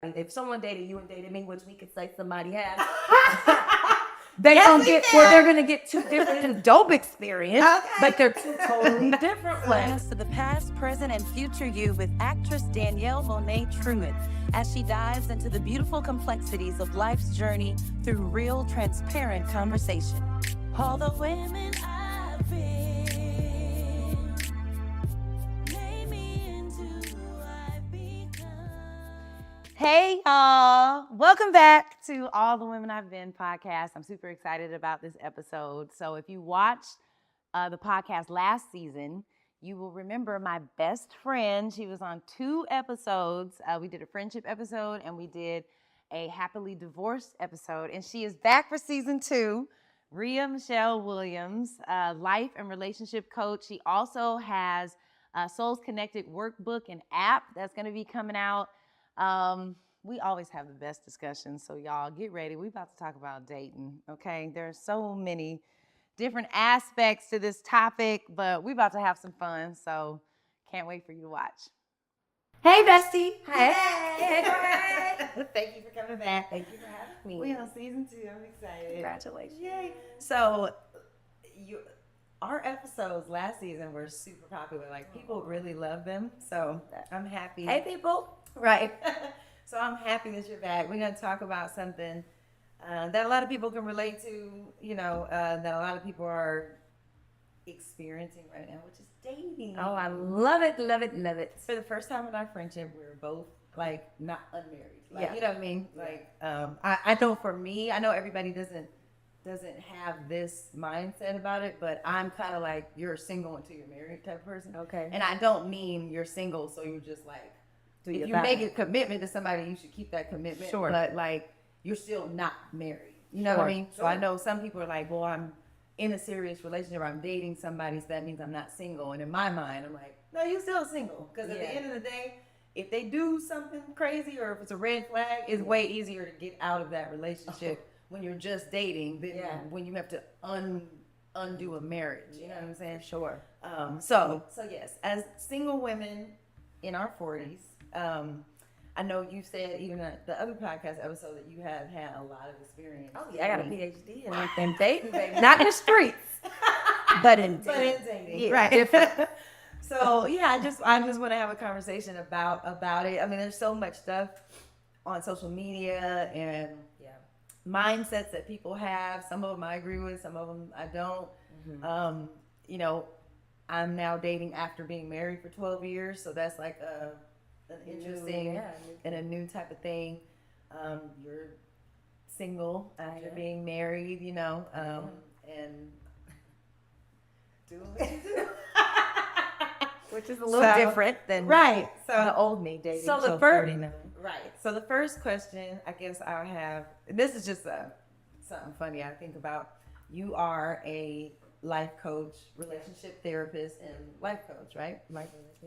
If someone dated you and dated me, which we could say somebody has, they're gonna get two different dope experience, but they're two totally different ones. To the past, present, and future you with actress Danielle Monet Truitt as she dives into the beautiful complexities of life's journey through real, transparent conversation. All the women I've been made me into who I've become. Hey, y'all. Welcome back to All the Women I've Been podcast. I'm super excited about this episode. So if you watched the podcast last season, you will remember my best friend. She was on 2 episodes. We did a friendship episode and we did a happily divorced episode. And she is back for season 2. Rhea Michelle Williams, life and relationship coach. She also has a Souls Connected workbook and app that's going to be coming out. We always have the best discussions, so y'all get ready. We're about to talk about dating, okay? There's so many different aspects to this topic, but we're about to have some fun, so can't wait for you to watch. Hey, bestie. Hey. Thank you for coming back. Thank you for having me. We're on season 2. I'm excited. Congratulations. Yay. So, our episodes last season were super popular. Like, people really love them. So, I'm happy. Hey, people. Right. So, I'm happy that you're back. We're going to talk about something that a lot of people can relate to, that a lot of people are experiencing right now, which is dating. Oh, I love it, love it, love it. For the first time in our friendship, we were both like not unmarried. Like, Yeah. You know what I mean? Like, I know for me, I know everybody doesn't have this mindset about it, but I'm kind of like, you're single until you're married type of person. Okay. And I don't mean you're single, so you're just like, if you make a commitment to somebody, you should keep that commitment. Sure. But like, you're still not married. You know what I mean? So I know some people are like, well, I'm in a serious relationship, or I'm dating somebody, so that means I'm not single. And in my mind, I'm like, no, you're still single. Because at the end of the day, if they do something crazy or if it's a red flag, it's way easier to get out of that relationship when you're just dating than when you have to undo a marriage. You know what I'm saying? Sure. So yes, as single women in our 40s, I know you said even at the other podcast episode that you have had a lot of experience. Oh, yeah, I got a PhD in dating, baby. Not in the streets, but in dating. Yeah. Right. So yeah, I just want to have a conversation about it. I mean, there's so much stuff on social media and mindsets that people have. Some of them I agree with, some of them I don't. Mm-hmm. I'm now dating after being married for 12 years, so that's like an interesting and a new type of thing. You're single after being married, and doing what you do. Which is a little different than the old me dating. So the first, So the first question I guess I'll have, and this is just something funny I think about. You are a life coach, relationship therapist, and life coach, right?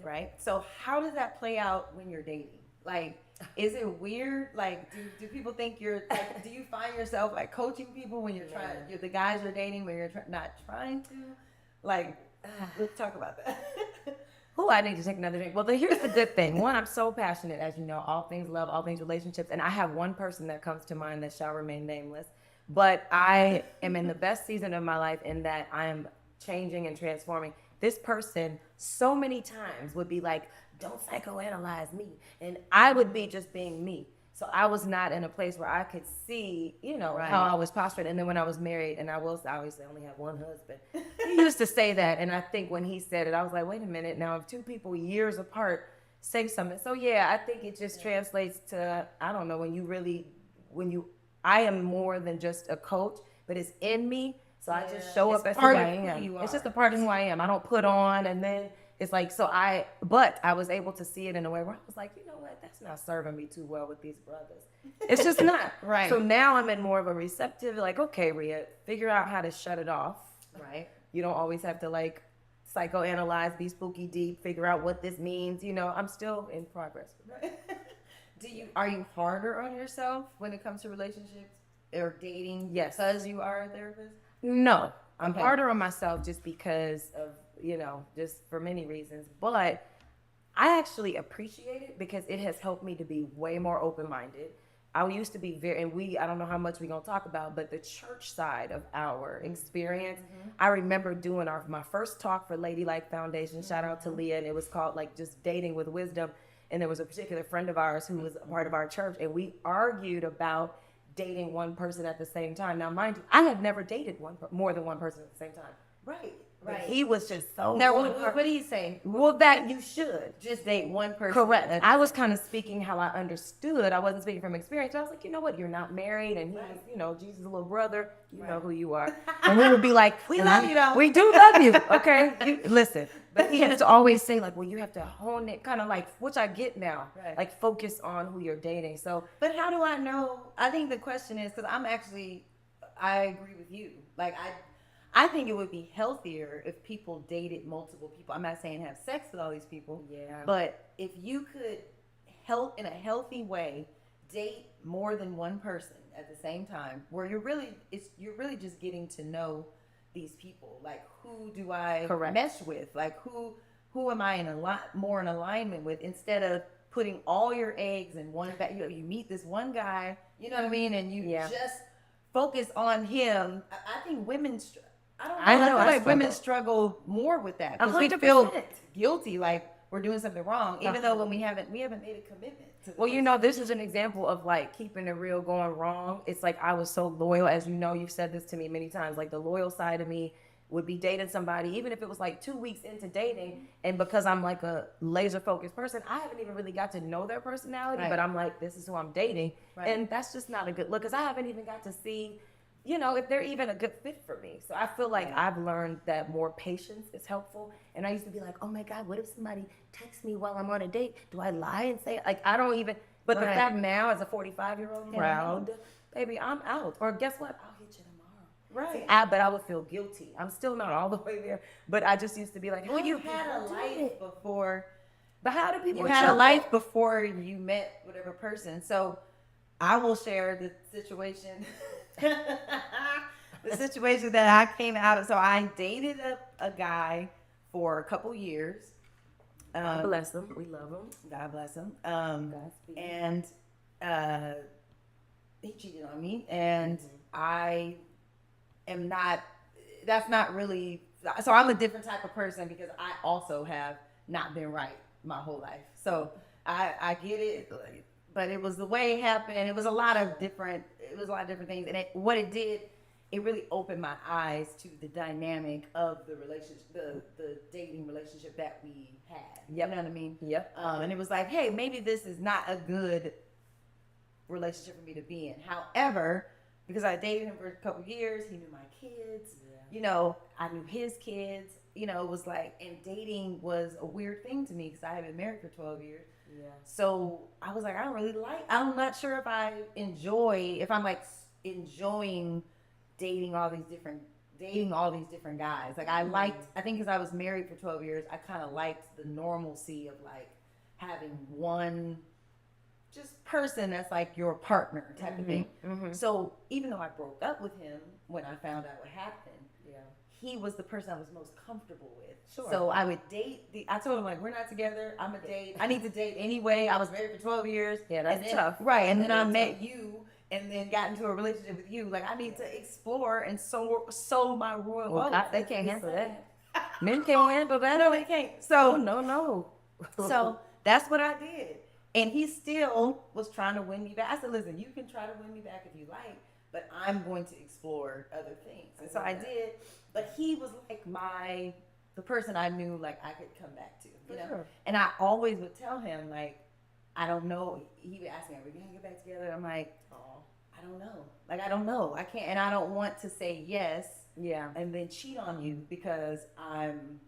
Right. So how does that play out when you're dating? Like, is it weird? Like, do people think you're like, do you find yourself like coaching people when you're the guys you're dating when you're not trying to? Like, let's talk about that. Oh, I need to take another drink. Well, here's the good thing. One, I'm so passionate, as you know, all things love, all things relationships. And I have one person that comes to mind that shall remain nameless. But I am in the best season of my life in that I am changing and transforming. This person so many times would be like, don't psychoanalyze me. And I would be just being me. So I was not in a place where I could see, how I was postured. And then when I was married, and I obviously only have one husband, he used to say that. And I think when he said it, I was like, wait a minute. Now, if 2 people years apart say something. So, yeah, I think it just translates to, I don't know, I am more than just a coach, but it's in me. So I just show up as who I am. It's just a part of who I am. I don't put on, and then it's like, but I was able to see it in a way where I was like, you know what, that's not serving me too well with these brothers. It's just not. Right. So now I'm in more of a receptive, like, okay, Rhea, figure out how to shut it off. Right. You don't always have to like psychoanalyze, be spooky deep, figure out what this means. I'm still in progress. Are you harder on yourself when it comes to relationships or dating? Yes. Because you are a therapist? No. I'm harder on myself just because of, just for many reasons. But I actually appreciate it because it has helped me to be way more open-minded. I used to be I don't know how much we're going to talk about, but the church side of our experience, I remember doing my first talk for Ladylike Foundation, shout out to Leah, and it was called like just dating with wisdom. And there was a particular friend of ours who was a part of our church, and we argued about dating one person at the same time. Now, mind you, I had never dated more than one person at the same time. Right. But he was just so. Now, what do you say? Well, that you should. Just date one person. Correct. I was kind of speaking how I understood. I wasn't speaking from experience. I was like, you know what? You're not married, and he's, Jesus' little brother. You know who you are. And we would be like, we love you, though. We do love you. Okay, listen. But he has to always say like, well, you have to hone it, kind of like, which I get now, like focus on who you're dating. So, but how do I know? I think the question is because I agree with you. Like I think it would be healthier if people dated multiple people. I'm not saying have sex with all these people. Yeah. But if you could in a healthy way date more than one person at the same time, where you're really just getting to know these people. Like, who do I mesh with? Like, who am I more in alignment with? Instead of putting all your eggs in one bag. You meet this one guy, you know what I mean, and you just focus on him. I think women. I feel like women struggle more with that because we feel guilty, like we're doing something wrong, even though when we haven't made a commitment. This is an example of like keeping it real going wrong. It's like I was so loyal, as you know, you've said this to me many times. Like the loyal side of me would be dating somebody, even if it was like 2 weeks into dating, and because I'm like a laser focused person, I haven't even really got to know their personality. But I'm like, this is who I'm dating, and that's just not a good look because I haven't even got to see. If they're even a good fit for me. So I feel like I've learned that more patience is helpful. And I used to be like, oh my God, what if somebody texts me while I'm on a date? Do I lie and say, like, I don't even, but the fact now as a 45-year-old proud, baby, I'm out. Or guess what? I'll hit you tomorrow. Right. But I would feel guilty. I'm still not all the way there, but I just used to be like, well, you had a life before. But how do people? You had a life before you met whatever person. So I will share the situation. The situation that I came out of. So I dated a guy for a couple years. God bless him. We love him. God bless him. And he cheated on me, and I am not. That's not really. So I'm a different type of person because I also have not been right my whole life. So I get it. But it was the way it happened. It was a lot of different things. And what it did, it really opened my eyes to the dynamic of the relationship, the dating relationship that we had. You know what I mean? Yep. And it was like, hey, maybe this is not a good relationship for me to be in. However, because I dated him for a couple years, he knew my kids. Yeah. I knew his kids. It was like, and dating was a weird thing to me because I had been married for 12 years. Yeah. So I was like, I'm not sure if I'm like enjoying dating all these different guys. Like I think because I was married for 12 years, I kind of liked the normalcy of like having one just person that's like your partner type of thing. Mm-hmm. So even though I broke up with him when I found out what happened, he was the person I was most comfortable with. Sure. So I would date. I told him, like, we're not together. I'm a date. I need to date anyway. I was married for 12 years. Yeah, that's tough. Right. And then I met you and then got into a relationship with you. Like, I need to explore and sow my royal oats. They can't handle that. Men can't handle that. No, they can't. So, no. So that's what I did. And he still was trying to win me back. I said, listen, you can try to win me back if you like, but I'm going to explore other things. And so I did. But he was like the person I knew like I could come back to, Sure. And I always would tell him like, I don't know. He would ask me, are we going to get back together? I'm like, I don't know. Like, I don't know. I can't, and I don't want to say yes. Yeah. And then cheat on you because I'm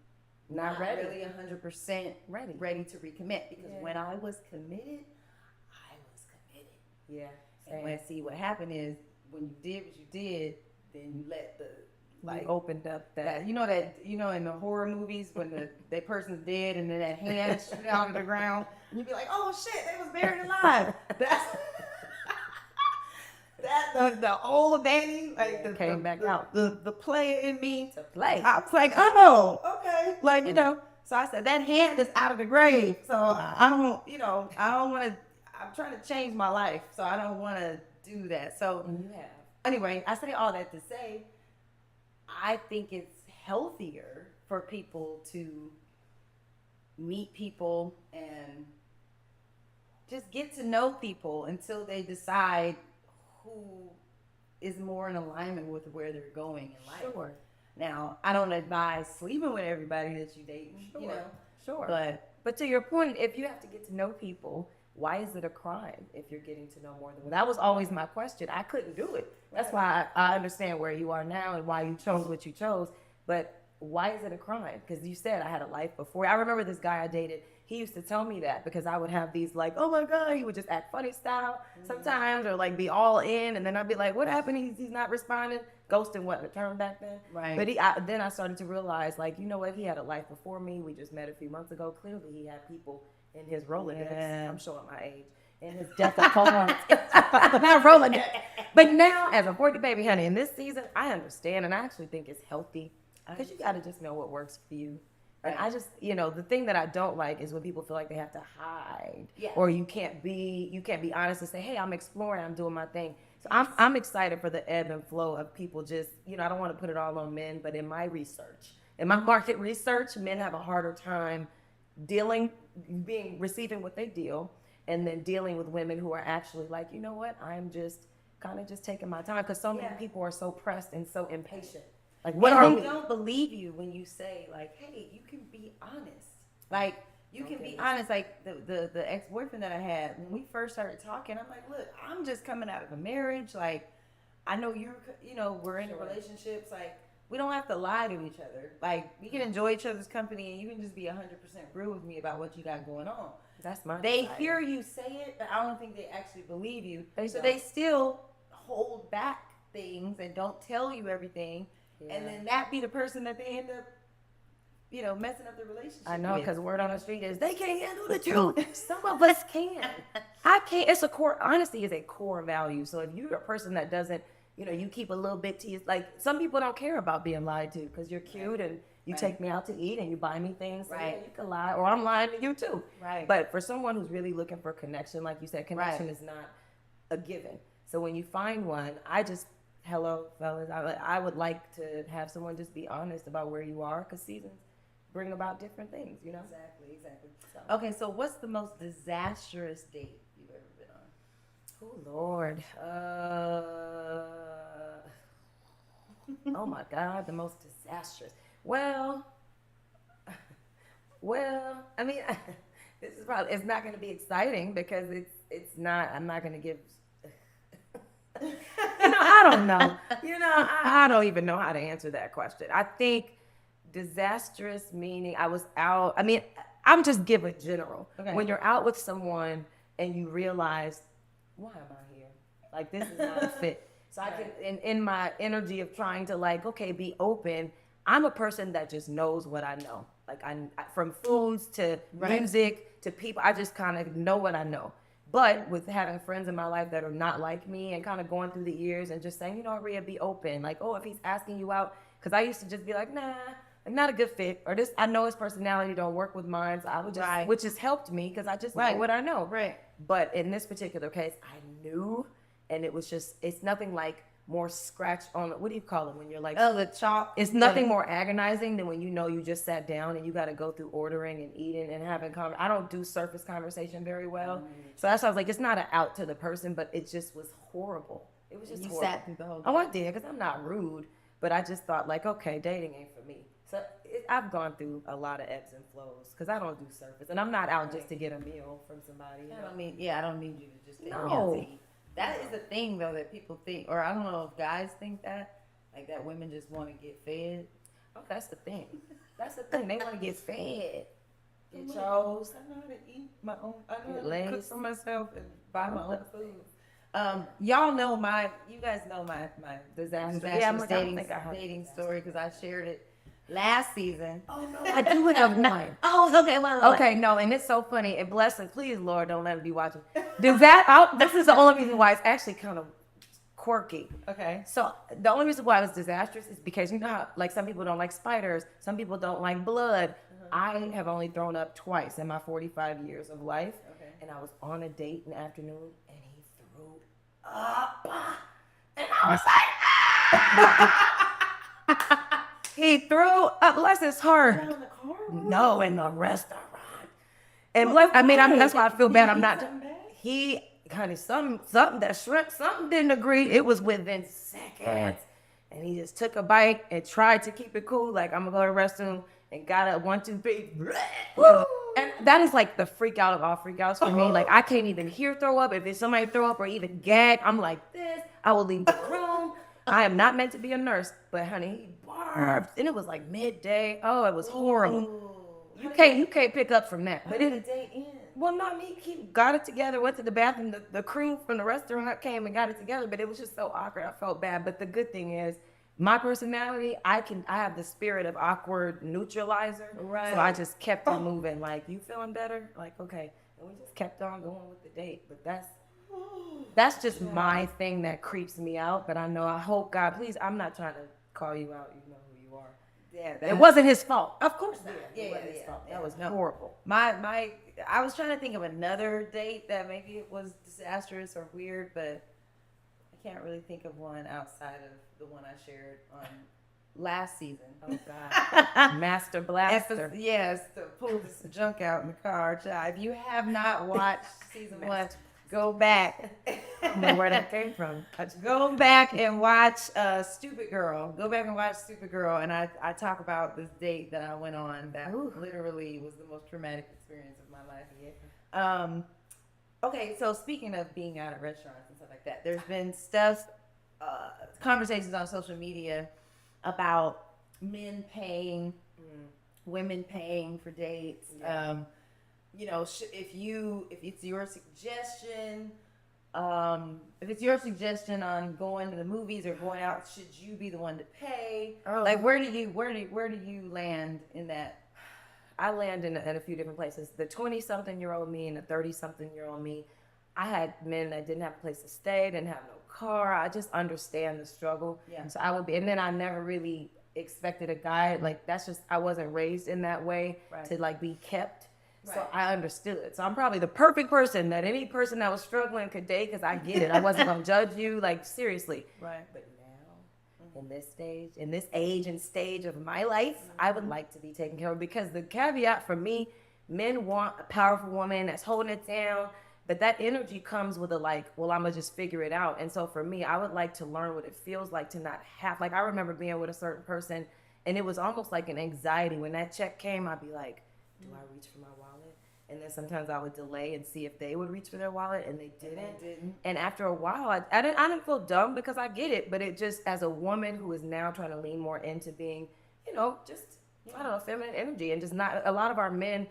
not ready. Really 100% ready to recommit because when I was committed, I was committed. Yeah. And what happened is when you did what you did, then you let you opened up that in the horror movies when the person's dead and then that hand shoot out of the ground and you'd be like, oh shit, they was buried alive. That's the old Danny came back out. The player in me to play. I was like, oh, okay, like So I said, that hand is out of the grave. So I don't, I don't want to, I'm trying to change my life. So I don't want to do that. So anyway, I say all that to say, I think it's healthier for people to meet people and just get to know people until they decide who is more in alignment with where they're going in life. Sure. Now, I don't advise sleeping with everybody that you date, Sure. But to your point, if you have to get to know people, why is it a crime if you're getting to know more than one? That was always my question. I couldn't do it. That's why I understand where you are now and why you chose what you chose. But why is it a crime? Because you said I had a life before. I remember this guy I dated. He used to tell me that because I would have these like, oh my God, he would just act funny style sometimes or like be all in. And then I'd be like, what happened? He's not responding. Ghosting wasn't a term back then. Right. But then I started to realize, like, you know what? He had a life before me. We just met a few months ago. Clearly, he had people in his Rolodex. Yeah. I'm showing my age. In his death of cards. Not Rolodex. But now, as a 40 baby honey, in this season, I understand. And I actually think it's healthy. Because you got to just know what works for you. And I just, the thing that I don't like is when people feel like they have to hide. Yeah. Or you can't be honest and say, hey, I'm exploring, I'm doing my thing. So I'm excited for the ebb and flow of people just, I don't want to put it all on men, but in my market research, men have a harder time receiving what they deal, and then dealing with women who are actually like, you know what, I'm just kind of just taking my time because so many people are so pressed and so impatient. Like, what are we? They don't believe you when you say, like, hey, you can be honest. Like, you can be honest. Like, the ex-boyfriend that I had, when we first started talking, I'm like, look, I'm just coming out of a marriage. Like, I know we're in relationships. Like, we don't have to lie to each other. Like, we can enjoy each other's company, and you can just be 100% real with me about what you got going on. That's my They desire. hear you say it, but I don't think they actually believe you. They So don't. they still hold back things and don't tell you everything. Yeah. And then that be the person that they end up, messing up the relationship. I know, with. because word on the street is they can't handle the truth. Some of us can. I can't. It's a core. Honesty is a core value. So if you're a person that doesn't, you keep a little bit to you. Like, some people don't care about being lied to because you're cute and you take me out to eat and you buy me things. So yeah, you can lie, or I'm lying to you too. Right. But for someone who's really looking for connection, like you said, connection is not a given. So when you find one, hello, fellas. I would like to have someone just be honest about where you are, because seasons bring about different things, Exactly. So. Okay, so what's the most disastrous date you've ever been on? Oh, Lord. Oh, my God, the most disastrous. Well, I mean, it's not going to be exciting because it's not, I'm not going to give... I don't know. I don't even know how to answer that question. I think disastrous meaning I was out. I mean, I'm just giving general. Okay. When you're out with someone and you realize, why am I here? Like, this is not a fit. So I can, in my energy of trying to be open, I'm a person that just knows what I know. Like, I from foods to music to people, I just kind of know what I know. But with having friends in my life that are not like me and kind of going through the years and just saying, Rhea, be open. Like, oh, if he's asking you out, because I used to just be like, nah, like, not a good fit. Or this, I know his personality don't work with mine. So I would just, which has helped me because I just know what I know. Right. But in this particular case, I knew, and it was just, it's nothing like more scratch on, what do you call it when you're like, the chalk. It's nothing more agonizing than when you just sat down and you got to go through ordering and eating and having I don't do surface conversation very well. So that's why I was like, it's not an out to the person, but it just was horrible. It was just horrible. Sat through the whole time. Oh, I did, because I'm not rude, but I just thought like, okay, dating ain't for me. So I've gone through a lot of ebbs and flows because I don't do surface, and I'm not out just to get a meal from somebody. I don't need you to just no. That is the thing, though, that people think, or I don't know if guys think that, like that women just want to get fed. Oh, that's the thing. That's the thing. They want to get fed. Get chose. I know how to eat my own. I know Get how to laid. cook for myself and buy my own food. You guys know my disastrous dating story because I shared it last season. Oh, no. I do have mine. Oh, okay. Well, okay, no, and it's so funny. And blessing, please, Lord, don't let me be watching. This is the only reason why it's actually kind of quirky. Okay. So the only reason why it was disastrous is because you know how, like, some people don't like spiders, some people don't like blood. I have only thrown up twice in my 45 years of life. Okay. And I was on a date in the afternoon, and he threw up. And I was like, he threw up. Bless his heart. In the car? No, in the restaurant. And bless, I mean, that's why I feel bad. I'm not. Honey, something that shrimp, something didn't agree. It was within seconds. And he just took a bite and tried to keep it cool. Like, I'm gonna go to the restroom, and got up 1, 2, 3. And that is like the freak out of all freak outs for me. Like, I can't even hear throw up. If it's somebody throw up or even gag, I'm like this. I will leave the room. I am not meant to be a nurse, but honey, he barfed. And it was like midday. Oh, it was horrible. You can't pick up from that. But Did the date end? well, no, I mean, he got it together, went to the bathroom. The crew from the restaurant came and got it together, but it was just so awkward. I felt bad. But the good thing is, my personality, I have the spirit of awkward neutralizer. Right. So I just kept on moving. Like, you feeling better? Like, okay. And we just kept on going with the date. But that's just my thing that creeps me out. But I hope God, please, I'm not trying to call you out. You know who you are. Yeah. It wasn't his fault. Of course not. It wasn't his fault. That was No. horrible. I was trying to think of another date that maybe it was disastrous or weird, but I can't really think of one outside of the one I shared on last season. Oh, God. Master Blaster. Yes, to pull this junk out in the car. Child. If you have not watched season 1, go back. I don't know where that came from. Go back and watch Stupid Girl. Go back and watch Stupid Girl. And I talk about this date that I went on that literally was the most traumatic experience of my life yet. Okay, so speaking of being out at restaurants and stuff like that, there's been conversations on social media about men paying, women paying for dates. Yeah. You know, if it's your suggestion, if it's your suggestion on going to the movies or going out, should you be the one to pay? Oh. Like, where do you land in that? I land in a few different places. The 20-something-year-old me and the 30-something-year-old me, I had men that didn't have a place to stay, didn't have no car. I just understand the struggle. Yeah. So I would be, and then I never really expected a guy, like, that's just, I wasn't raised in that way to, like, be kept. So Right. I understood. So I'm probably the perfect person that any person that was struggling could date, because I get it. I wasn't going to judge you, like, seriously. Right. But now, in this age and stage of my life, I would like to be taken care of, because the caveat for me, men want a powerful woman that's holding it down, but that energy comes with a like, well, I'm gonna just figure it out. And so for me, I would like to learn what it feels like to not have, like, I remember being with a certain person, and it was almost like an anxiety. When that check came, I'd be like, do I reach for my wallet? And then sometimes I would delay and see if they would reach for their wallet, and they didn't. And after a while, I didn't feel dumb, because I get it, but it just, as a woman who is now trying to lean more into being, you know, just, I don't know, feminine energy, and just not, a lot of our men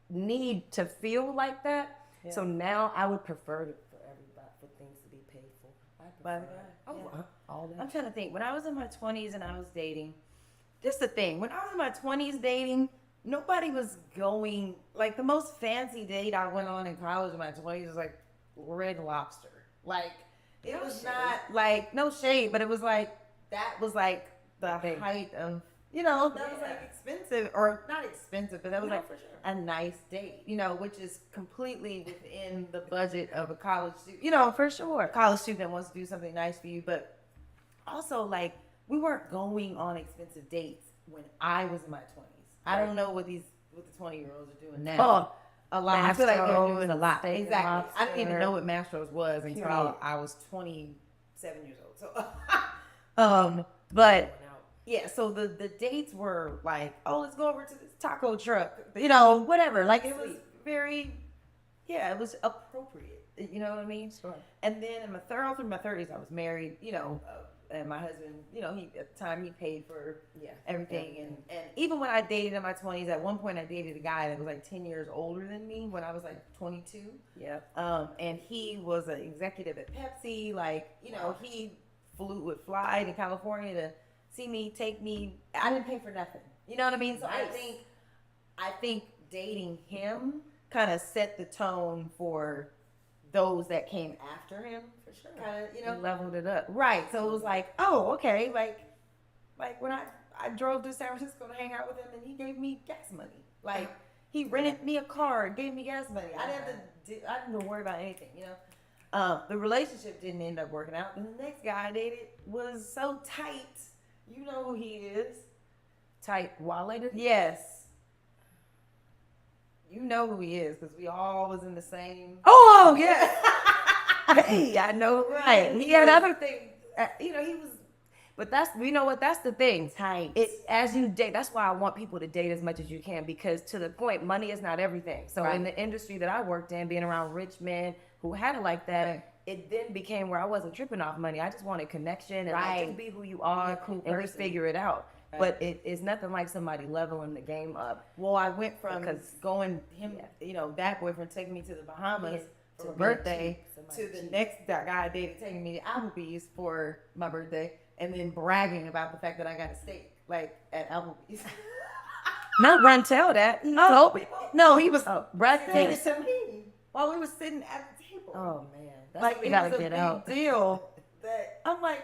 need to feel like that. Yeah. So now I would prefer for things to be paid for. All that. I'm trying to think. When I was in my 20s and I was dating, this is the thing. When I was in my 20s dating, nobody was going, like, the most fancy date I went on in college in my 20s was like Red Lobster. Like, it was not like, no shade, but it was like, that was like the height of, you know, that was like expensive, or not expensive, but that was like for sure. a nice date, you know, which is completely within the budget of a college student, you know, for sure. A college student that wants to do something nice for you, but also, like, we weren't going on expensive dates when I was in my 20s. I don't know what the 20-year-olds are doing now. A lot. I feel like they're doing a lot. Exactly. I didn't even know what Mastro's was until I was 27 years old. So, but yeah, so the dates were like, oh, let's go over to this taco truck, you know, whatever. Like, it was very, it was appropriate. You know what I mean? Sure. And then all through my 30s, I was married, you know, and my husband, you know, at the time he paid for everything. And even when I dated in my 20s, at one point I dated a guy that was like 10 years older than me when I was like 22. Yeah. And he was an executive at Pepsi. Like, you know, he would fly to California to see me, take me. I didn't pay for nothing. You know what I mean? So Nice. I think dating him kind of set the tone for those that came after him. For sure. Kind of, you know, leveled it up. Right. So it was like, oh, okay. Like when I drove to San Francisco to hang out with him, and he gave me gas money. Like, he rented me a car, gave me gas money. I didn't have to worry about anything, you know. The relationship didn't end up working out. And the next guy I dated was so tight. You know who he is. Tight wallet. Yes. You know who he is because we all was in the same. Oh yeah. Hey, I know. Right. He had other things. You know, he was. But that's, you know what? That's the thing. Tight. As you date, that's why I want people to date as much as you can, because to the point, money is not everything. So Right. in the industry that I worked in, being around rich men who had it like that, Right. it then became where I wasn't tripping off money. I just wanted connection and Right. like, just be who you are, Cool and we person. figure it out. Right. But it's nothing like somebody leveling the game up. Well, I went from Because- going him, you know, that boyfriend taking me to the Bahamas Yeah, for to my be birthday, cheap, somebody to the cheap. next guy I dated taking me to Applebee's for my birthday, and then bragging about the fact that I got a steak like at Applebee's. Not run tell that. Oh, no, he was bragging. saying it to me while we were sitting at the table. Oh man, that's like what we it gotta was a get big out. deal that I'm like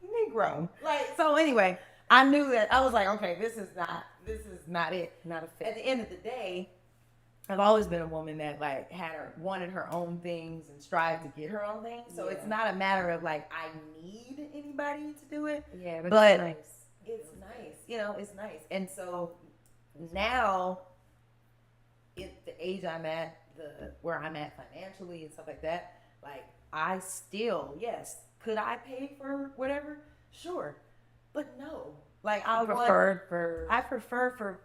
Negro. Like, so anyway, I knew that I was like, okay, this is not it. Not a At fit. the end of the day, I've always been a woman that like wanted her own things and strived to get her own things. So it's Yeah. not a matter of like I need anybody to do it. Yeah, But it's nice. It's nice, you know, it's nice. And so now, at the age I'm at, where I'm at financially and stuff like that, like I still, yes, could I pay for whatever? Sure, but no. Like I prefer for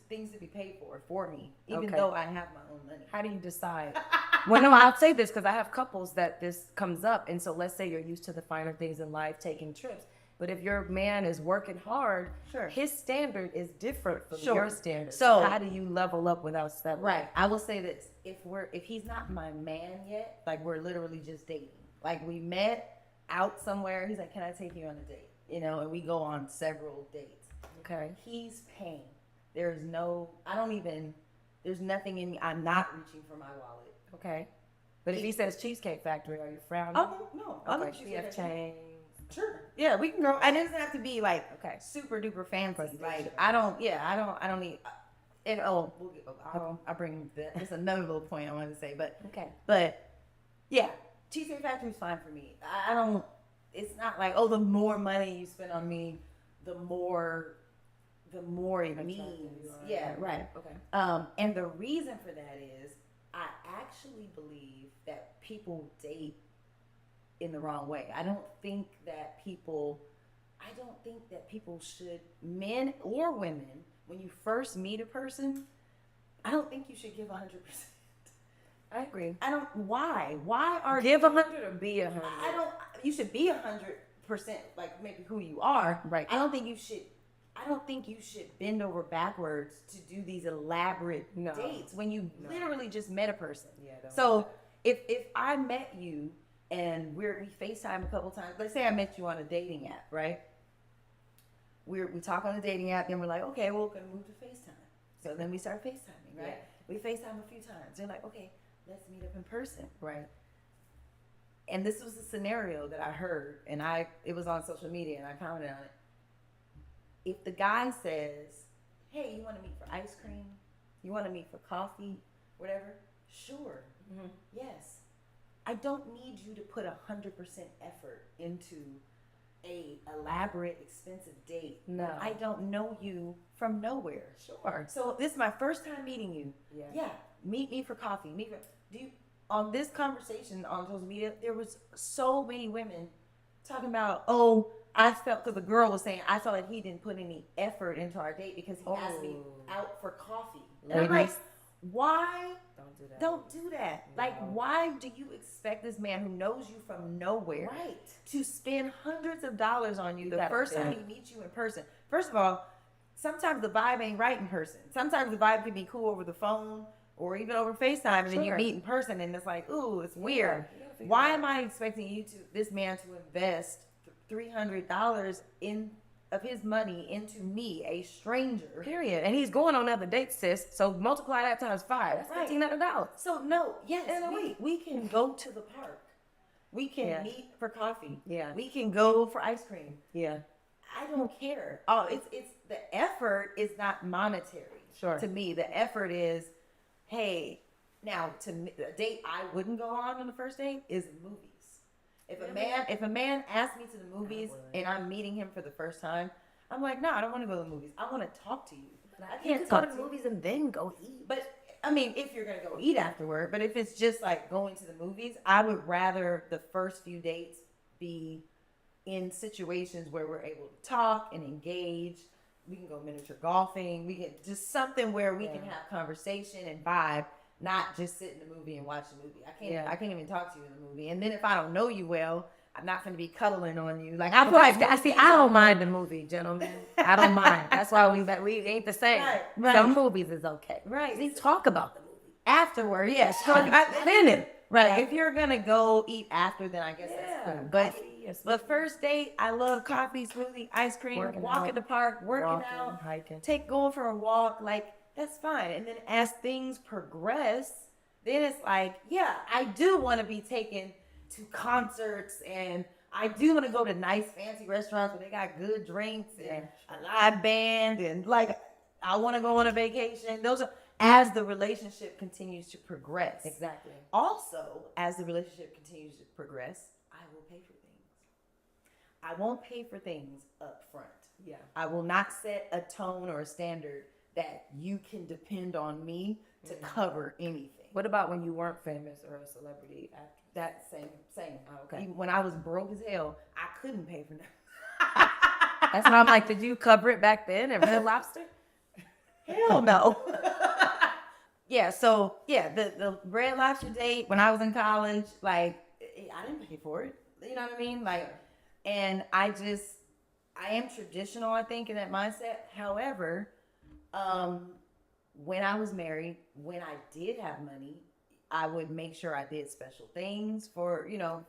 things to be paid for me, even Okay. though I have my own money. How do you decide? Well, no, I'll say this because I have couples that this comes up. And so let's say you're used to the finer things in life, taking trips. But if your man is working hard, Sure. his standard is different from Sure. your standard. So- how do you level up without settling? Right. I will say this: if he's not my man yet, like we're literally just dating. Like we met out somewhere. He's like, "Can I take you on a date?" You know, and we go on several dates. Okay. He's paying. There's nothing in me. I'm not reaching for my wallet. Okay. But if he says Cheesecake Factory, are you frowning? Oh no, I love Okay. you. PF Chang's. Sure. Yeah, we can go. And it doesn't have to be like Okay. super duper fancy. Prestige. Like I don't need. And I'll bring that. That's another little point I wanted to say, Okay. but yeah, Cheesecake Factory is fine for me. I don't. It's not like, oh, the more money you spend on me, the more it means. you are. Yeah, right. Okay. And the reason for that is I actually believe that people date in the wrong way. I don't think that people should, men or women, when you first meet a person, I don't think you should give 100%. I agree. Why are Give 100 or be 100. you should be 100% like maybe who you are. Right. I don't think you should bend over backwards to do these elaborate No. dates when you No. literally just met a person. Yeah, don't do So if I met you and we FaceTime a couple times, let's say I met you on a dating app, right? We talk on the dating app, then we're like, okay, well, we're gonna move to FaceTime. So then we start FaceTiming, right? Yeah. We FaceTime a few times. They're like, okay, let's meet up in person. Right. And this was a scenario that I heard, and it was on social media, and I commented on it. If the guy says, hey, you want to meet for ice cream? You want to meet for coffee? Whatever? Sure. Mm-hmm. Yes. I don't need you to put 100% effort into a elaborate, expensive date. No. I don't know you from nowhere. Sure. So this is my first time meeting you. Yeah. Yeah. Meet me for coffee. On this conversation on social media, there was so many women talking about, oh, I felt, because the girl was saying, I felt like he didn't put any effort into our date because he asked me out for coffee. And I'm like, Ladies. why? Don't do that. Don't do that. No. Like, why do you expect this man who knows you from nowhere to spend hundreds of dollars on you the gotta first time think. he meets you in person? First of all, sometimes the vibe ain't right in person. Sometimes the vibe can be cool over the phone or even over FaceTime, and then you Sure. meet in person, and it's like, ooh, it's weird. You gotta figure Why it out. am I expecting this man to invest $300 of his money into me, a stranger? Period. And he's going on other dates, sis. So multiply that times 5. That's Right. $1,500. So no, yes, In a week. we can go to the park. We can Yeah. meet for coffee. Yeah. We can go for ice cream. Yeah. I don't care. Oh, it's the effort is not monetary. Sure. To me, the effort is, hey, now to me, a date I wouldn't go on the first date is movies. If a man asks me to the movies and I'm meeting him for the first time, I'm like, no, I don't want to go to the movies. I want to talk to you. I can't go talk to to movies and then go eat. But I mean, if you're gonna go eat afterward, but if it's just like going to the movies, I would rather the first few dates be in situations where we're able to talk and engage. We can go miniature golfing. We can just something where we can have conversation and vibe, not just sit in the movie and watch the movie. I can't even talk to you in the movie. And then if I don't know you well, I'm not going to be cuddling on you. Like, I feel like, I don't mind the movie, gentlemen. I don't mind. That's why we ain't the same. Right. Some movies is okay. Right. We talk about the movie. Afterward, yes. Right. If you're going to go eat after, then I guess that's cool. But first date, I love coffee, smoothie, ice cream, walk in the park, working out, hiking. going for a walk. Like, that's fine. And then as things progress, then it's like, yeah, I do want to be taken to concerts, and I do want to go to nice fancy restaurants where they got good drinks and a live band, and like I want to go on a vacation. Those are as the relationship continues to progress. Exactly. Also, as the relationship continues to progress, I will pay for things. I won't pay for things up front. Yeah. I will not set a tone or a standard that you can depend on me to cover anything. What about when you weren't famous or a celebrity? That same. Oh, okay. Even when I was broke as hell, I couldn't pay for nothing. That's why I'm like, did you cover it back then at Red Lobster? Hell no. The Red Lobster date when I was in college, like, I didn't pay for it. You know what I mean? Like, and I am traditional, I think, in that mindset. However, when I was married, when I did have money, I would make sure I did special things for him,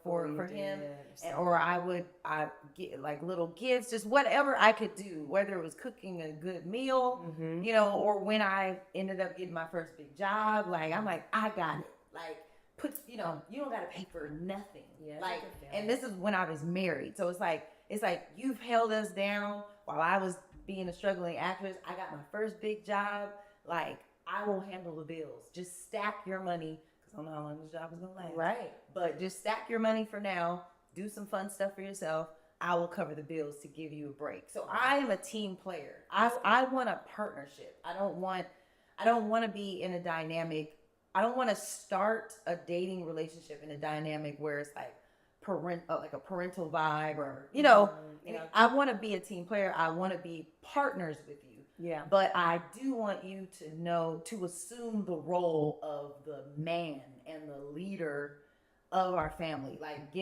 or I get like little gifts, just whatever I could do, whether it was cooking a good meal, or when I ended up getting my first big job, like I'm like, I got it. Like, you don't gotta pay for nothing. Yeah, like, and this is when I was married, so it's like you've held us down while I was being a struggling actress. I got my first big job. Like, I will handle the bills. Just stack your money. I don't know how long this job is going to last. Right. But just stack your money for now. Do some fun stuff for yourself. I will cover the bills to give you a break. So I am a team player. I want a partnership. I don't want to be in a dynamic. I don't want to start a dating relationship in a dynamic where it's like a parental vibe, or I want to be a team player. I want to be partners with you. Yeah. But I do want you to assume the role of the man and the leader of our family, like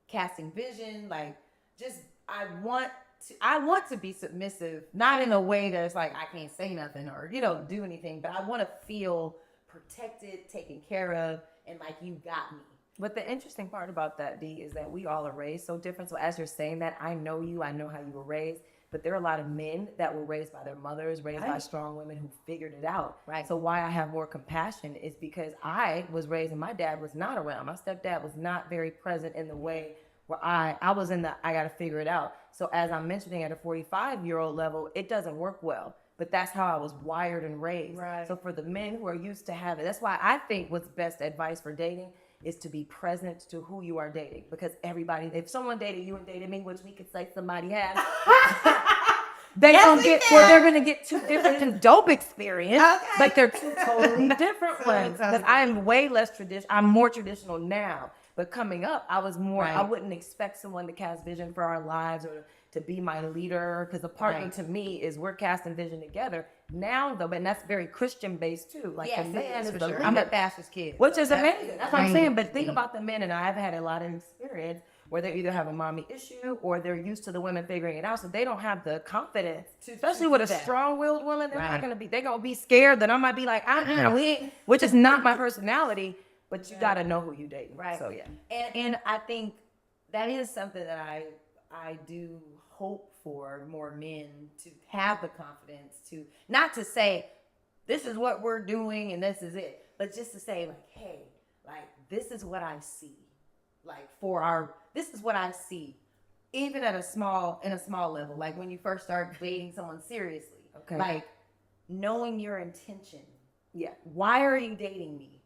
casting vision, like I want to be submissive, not in a way that's like I can't say nothing or do anything, but I want to feel protected, taken care of, and like you got me. But the interesting part about that, D, is that we all are raised so different. So as you're saying that, I know you, I know how you were raised. But there are a lot of men that were raised by their mothers, raised by strong women who figured it out. Right. So why I have more compassion is because I was raised and my dad was not around. My stepdad was not very present in the way where I was in the I got to figure it out. So as I'm mentioning, at a 45-year-old level, it doesn't work well. But that's how I was wired and raised. Right. So for the men who are used to having, that's why I think what's best advice for dating is to be present to who you are dating. Because if someone dated you and dated me, which we could say somebody has, they're gonna get two different and dope experience, but they're two totally different ones. Because I'm way less traditional. I'm more traditional now. But coming up, I was more. I wouldn't expect someone to cast vision for our lives or to be my leader. Because a partner to me is we're casting vision together. Now though, and that's very Christian based too. Like the man is the I'm a pastor's kid, which is amazing. That's what I'm saying. But think about the men, and I've had a lot of experience where they either have a mommy issue or they're used to the women figuring it out, so they don't have the confidence. Especially with a strong-willed woman, they're not gonna be. They're gonna be scared that I might be like, which is not my personality. But you gotta know who you dating, right? So yeah, and I think that is something that I do hope for more men to have the confidence to not to say this is what we're doing and this is it, but just to say like, hey, like this is what I see, like this is what I see, even in a small level, like when you first start dating someone seriously, like knowing your intention. Yeah. Why are you dating me?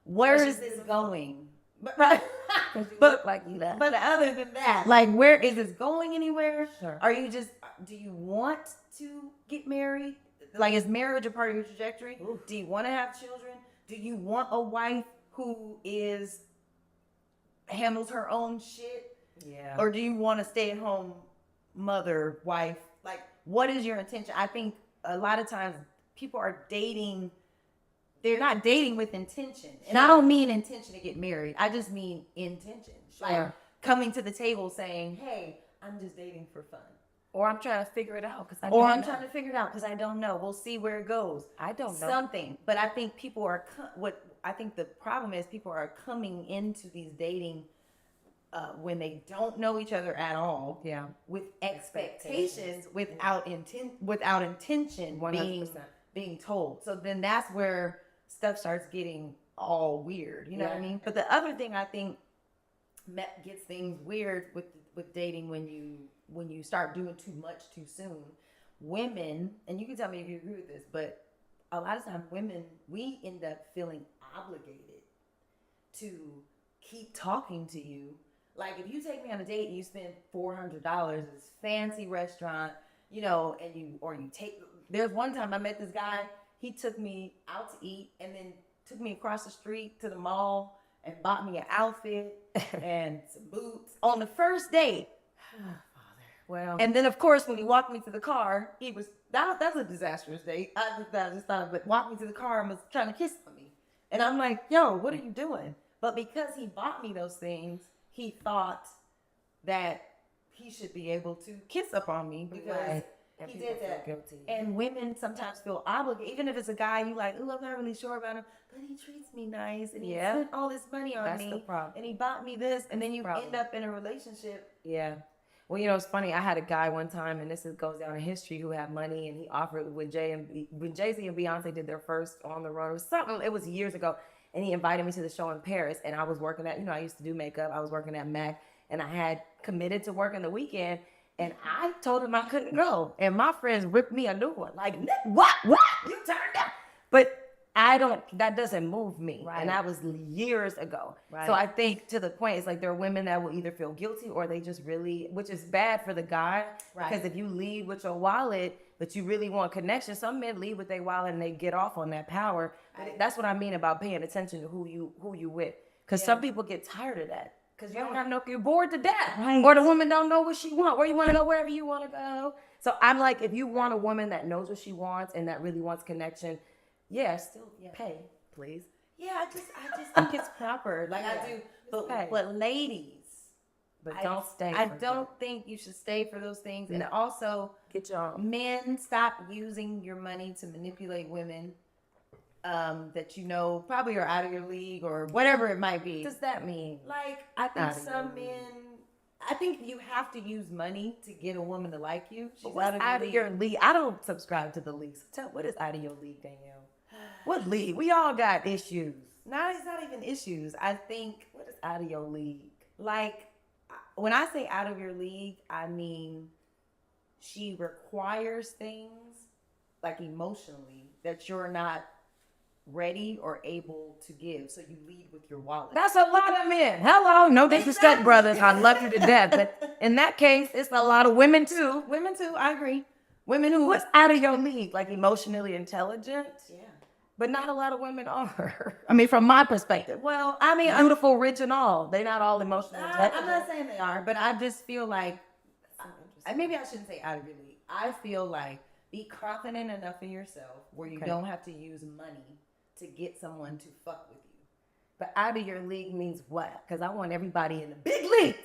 Where is this going? But right. Because you But- look like you that. But other than that, like, where is this going anywhere? Sure. Are you just, do you want to get married? Like, is marriage a part of your trajectory? Ooh. Do you want to have children? Do you want a wife who handles her own shit? Yeah. Or do you want a stay-at-home mother, wife? Like, what is your intention? I think a lot of times people are dating, they're not dating with intention. And I don't mean intention to get married. I just mean intention. Like, Sure. coming to the table saying, hey, I'm just dating for fun. Or I'm trying to figure it out because I Or don't I'm know. trying to figure it out because I don't know. We'll see where it goes. I don't know. Something. But I think people are, I think the problem is people are coming into these dating when they don't know each other at all. Yeah. With expectations without intention 100%. being told. So then that's where stuff starts getting all weird. You know what I Yeah. mean? But the other thing I think gets things weird with dating when you start doing too much too soon. Women, and you can tell me if you agree with this, but a lot of times women, we end up feeling obligated to keep talking to you. Like, if you take me on a date and you spend $400 at this fancy restaurant, you know, there's one time I met this guy, he took me out to eat and then took me across the street to the mall and bought me an outfit and some boots on the first date. Well, And then, of course, when he walked me to the car, that's a disastrous date. I just thought, but walked me to the car and was trying to kiss on me. And I'm like, yo, what are you doing? But because he bought me those things, he thought that he should be able to kiss up on me because Right. And he people did feel that. guilty. And women sometimes feel obligated, even if it's a guy you like, ooh, I'm not really sure about him, but he treats me nice and he Yeah. spent all this money on That's me. the problem. And he bought me this, and then you problem. end up in a relationship. yeah. Well, you know, it's funny. I had a guy one time, and goes down in history, who had money, and he offered when Jay-Z and Beyonce did their first On the Road or something. It was years ago, and he invited me to the show in Paris, and I was working at, I used to do makeup. I was working at MAC, and I had committed to working the weekend, and I told him I couldn't go, and my friends ripped me a new one. Like, what? You turned down? But that doesn't move me. Right. And that was years ago. Right. So I think to the point, it's like there are women that will either feel guilty or they just really, which is bad for the guy. Right. Because if you lead with your wallet, but you really want connection, some men lead with their wallet and they get off on that power. But that's what I mean about paying attention to who you with. Because some people get tired of that. Because you don't have you're bored to death. Right. Or the woman don't know what she wants. Where you want to go, wherever you want to go. So I'm like, if you want a woman that knows what she wants and that really wants connection, still pay, please. Yeah, I just think it's proper. Like, I do. okay. But ladies, But don't stay. I for don't think you should stay for those things. And also, get your own. men, stop using your money to manipulate women that you know probably are out of your league or whatever it might be. What does that mean? Like, I think Out of some your league. men, I think you have to use money to get a woman to like you. She's What's out of your league? I don't subscribe to the league. So what is out of your league, Danielle? What league? We all got issues. No, it's not even issues. I think, What is out of your league? like, when I say out of your league, I mean she requires things, like, emotionally, that you're not ready or able to give. So you lead with your wallet. That's a lot of men. Hello, no disrespect, brothers. I love you to death, but in that case, it's a lot of women too. Women too, I agree. Women who What's out of your league? Like emotionally intelligent? yeah. But not a lot of women are. I mean, from my perspective. Well, I mean, Beautiful, rich, and all. They're not all emotionally intelligent. I'm not saying they are, but I just feel like maybe I shouldn't say out of your league. I feel like be confident enough in yourself where you don't have to use money to get someone to fuck with you. But out of your league means what? Because I want everybody in the big leagues.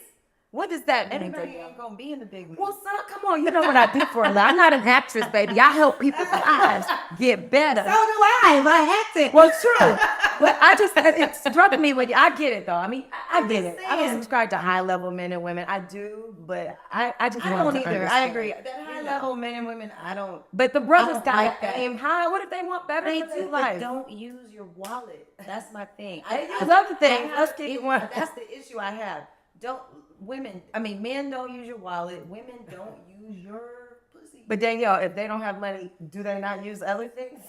What does that mean? Everybody Danielle? ain't gonna be in the big league. Well, son, come on. You know what I did for a living. I'm not an actress, baby. I help people's lives get better. so do I. My accent. Well, true. But it struck me with you. I get it, though. I mean, I get it. I don't saying. subscribe to high-level men and women. I do, but I just I want don't to either. I understand. agree. That high level men and women, I don't. But the brothers don't got like to that. aim high. What if they want better They for their do, life? but don't use your wallet. That's my thing. Use other things. Let's keep one. That's the issue I have. Men don't use your wallet. Women don't use your pussy. But Danielle, if they don't have money, do they not use other things?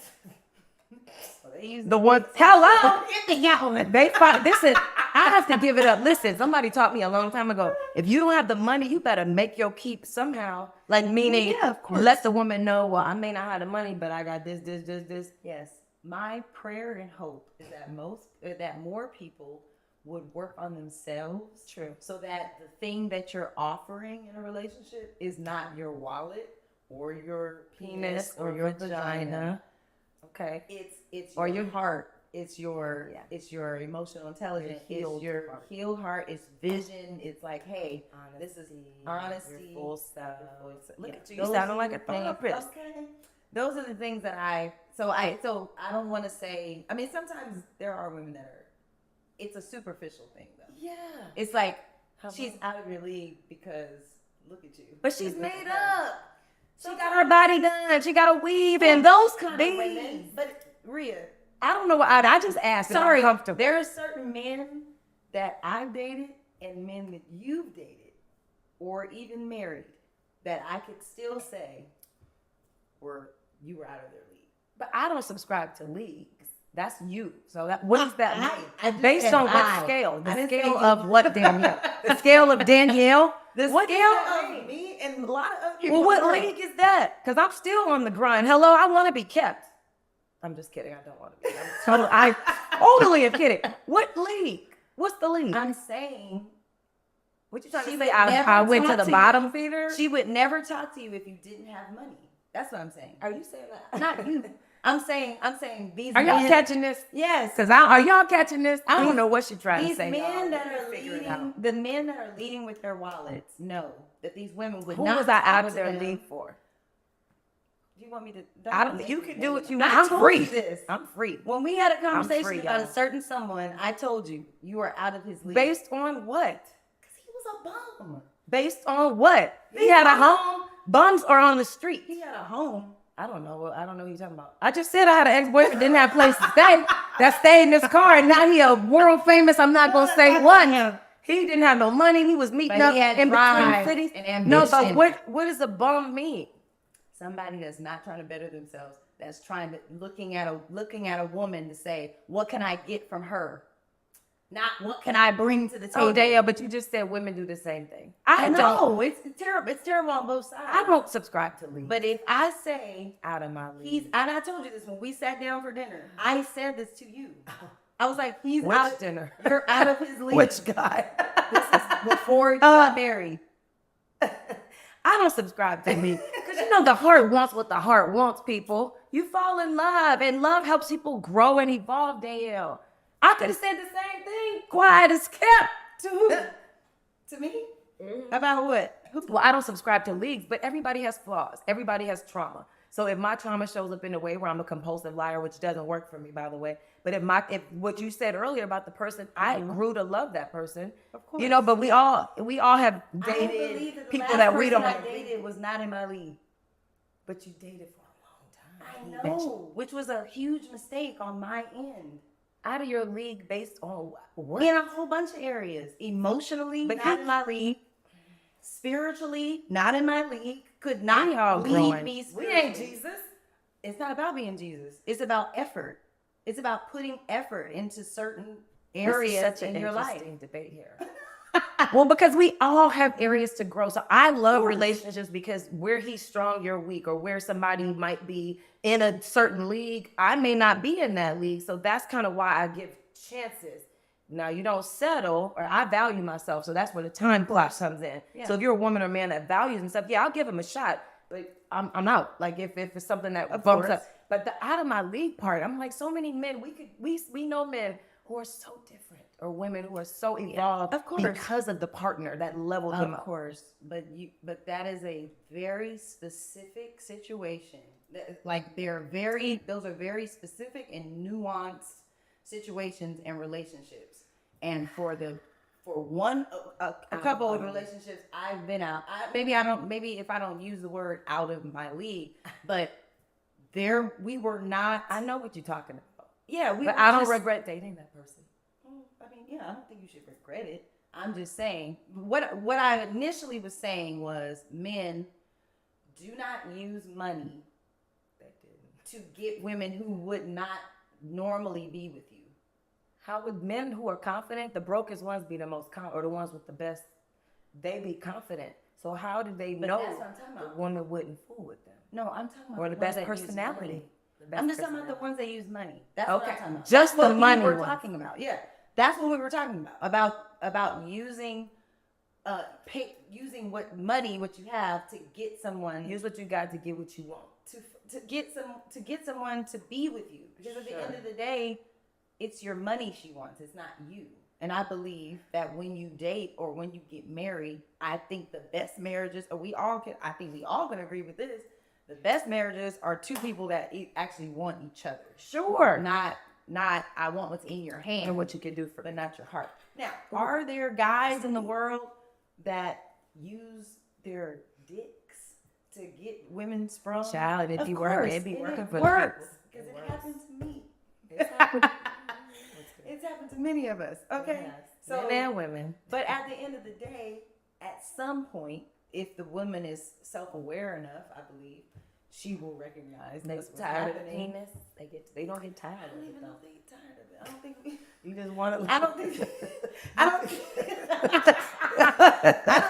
They use The one, hello, they find this is. I have to give it up. Listen, somebody taught me a long time ago. If you don't have the money, you better make your keep somehow. Like meaning, of course. let the woman know. Well, I may not have the money, but I got this. Yes, my prayer and hope is that more people would work on themselves. True. So that the thing that you're offering in a relationship is not your wallet or your penis or your vagina. Okay. It's Or your heart. It's your emotional intelligence. It's your healed heart. It's vision. It's like, hey, this is honesty. Your full self. Look at you. You Those sounding are like a the things- therapist. Okay. Those are the things that I don't want to say. I mean, sometimes there are women that are. It's a superficial thing though. Yeah. It's like Hello. she's out of your league because look at you. But she's Look made at her. up. She got her body done. She got a weave and those kind of women. But Rhea, I don't know what I just asked. if I'm sorry, comfortable. there are certain men that I've dated and men that you've dated or even married that I could still say you were out of their league. But I don't subscribe to leagues. That's you. So that what does that mean? I just Based said on what I. scale? I The didn't say scale you. of what, Danielle? The scale of Danielle? What Scale of me and a lot of other people. Well, what league is that? Because I'm still on the grind. Hello, I want to be kept. I'm just kidding. I don't want to be. I totally am kidding. What league? What's the league? I'm saying What you trying she to would say? never I went to talk the to you. bottom feeder? she would never talk to you if you didn't have money. That's what I'm saying. Are you saying that? Not you. I'm saying these Are y'all men. catching this? Yes. Because are y'all catching this? I don't know what she's trying to These say. men y'all. that Let me are figure it leading, out. the men that are leading with their wallets know that these women would Who not. was I out talk of to their them. league for? Do you want me to? I don't. You can do what you I want. I'm told free. you this. I'm free. When we had a conversation free, about y'all. a certain someone, I told you you were out of his league. Based on what? Because he was a bum. Based on what? He Based had a on- home. Bums are on the street. He had a home. I don't know. I don't know what you're talking about. I just said I had an ex-boyfriend, didn't have a place to stay. That stayed in this car, and now he a world famous. I'm not gonna say what. He didn't have no money. He was meeting But up he had in between drive cities. and No, but ambition. what does a bum mean? Somebody that's not trying to better themselves. That's trying to looking at a woman to say, what can I get from her? Not what can I bring to the table. Oh, Danielle, but you just said women do the same thing. I don't. know it's terrible. It's terrible on both sides. I don't subscribe to league. But if I say out of my league. he's, and I told you this when we sat down for dinner, I said this to you. I was like, he's Which out. dinner? You're out of his league. Which guy? This is before you got married. I don't subscribe to league because you know the heart wants what the heart wants. People, you fall in love, and love helps people grow and evolve. Danielle, I could have said the same thing. Quiet as kept. To who? To me? About what? Well, I don't subscribe to leagues, but everybody has flaws. Everybody has trauma. So if my trauma shows up in a way where I'm a compulsive liar, which doesn't work for me, by the way, but if what you said earlier about the person, I grew to love that person. Of course. You know, but we all have I dated believe that the people last that we don't. person I dated was not in my league. But you dated for a long time. I You mentioned. know, which was a huge mistake on my end. Out of your league based on what? In a whole bunch of areas. Emotionally, But not you- in my league. Spiritually, not in my league. Could not We all lead growing. me We ain't spiritually. Jesus. It's not about being Jesus. It's about effort. It's about putting effort into certain areas This is such in an your life. interesting debate here. Well, because we all have areas to grow. So I love relationships because where he's strong, you're weak, or where somebody might be in a certain league, I may not be in that league. So that's kind of why I give chances. Now you don't settle, or I value myself. So that's where the time clock comes in. Yeah. So if you're a woman or man that values himself, yeah, I'll give him a shot. But I'm out. Like if it's something that bumps course. up. But the out of my league part, I'm like, so many men, we know men who are so different, or women who are so evolved, of course. because of the partner that leveled them Of up. course, but that is a very specific situation. Like those are very specific and nuanced situations and relationships. And for a couple of relationships I've been out, maybe if I don't use the word out of my league, but we were not. I know what you're talking about. Yeah, But I don't regret dating that person. I mean, yeah, I don't think you should regret it. I'm just saying what I initially was saying was men do not use money to get women who would not normally be with you. How would men who are confident, the brokest ones, be the most or the ones with the best? They be confident. So how do they know that's what I'm talking about. the woman wouldn't fool with them? No, I'm talking about Or the ones best that use personality. money. The best I'm just talking about the personality. ones that use money. That's what I'm Okay. talking about. Just That's the what money we were ones. talking about. Yeah, that's what we were talking about using, using what you have to get someone. Use what you got to get what you want. To get someone to be with you, because at the end of the day, it's your money she wants. It's not you. And I believe that when you date or when you get married, I think the best marriages, I think we all can agree with this. The best marriages are two people that actually want each other. Sure. Not I want what's in your hand And what you can do for but not your heart. Now, are there guys in the world that use their dicks to get women sprung? Child, it'd be working for works the because people. it happened to me. It's It's happened to many of us. Okay, so men and women. but at the end of the day, at some point, if the woman is self-aware enough, I believe she will recognize They what's tired of the happening. penis. They don't get tired I of don't it even know though. if they get tired of it. I don't think You just want to. I don't think. I